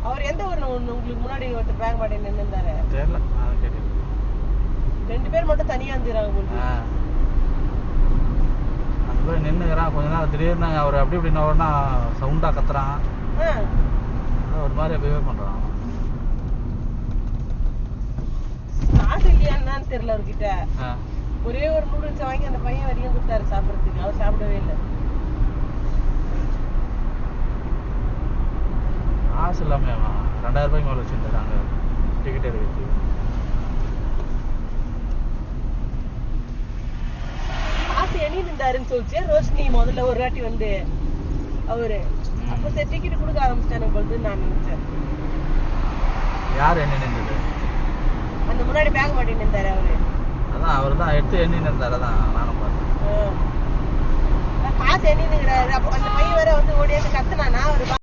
அவர் எந்த ஊர்ல உங்களுக்கு முன்னாடி ஒருத்தர் பேக் மாட்டேன் நின்று இருந்தாரு? தெரியல, ரெண்டு பேர் மட்டும் தனியா இருந்துறாங்க போல. அந்த போய் நின்னுக்கிறான் கொஞ்ச நேரம், திடீர்னு அவர் அப்படி இப்படின்னா சவுண்டா கத்துறான், ஒரு மாதிரி பிஹேவ் பண்றான். காசு இல்லையான்னு தெரியல அவர்கிட்ட. ஒரே ஒரு நூடுல்ஸ் வாங்கி அந்த பையன் வரைக்கும் கொடுத்தாரு சாப்பிடறதுக்கு, அவர் சாப்பிடவே இல்லை. காசு இல்லாம 2000 ரூபாய்க்கு மேல வச்சிருந்தாங்க டிக்கெட் எடுக்கிறது. காசு எண்ணி இருந்தாருன்னு சொல்லிச்சு ரோஷினி முதல்ல ஒரு வாட்டி வந்து அவரு. அப்ப சரி டிக்கெட் கொடுக்க ஆரம்பிச்சிட்டானு போது நான் நினைச்சேன். யார் எண்ணி நின்றது? அந்த முன்னாடி பேக் மாட்டின்னு இருந்தாரு அவரு. அதான் அவர் தான் எடுத்து எண்ணி நின்றாரு. அதான் நானும் பார்த்தேன். காசு எண்ணி நிற்கிறாரு. அப்ப அந்த பையன் வேற வந்து ஓடியாந்து கத்துனானா அவரு.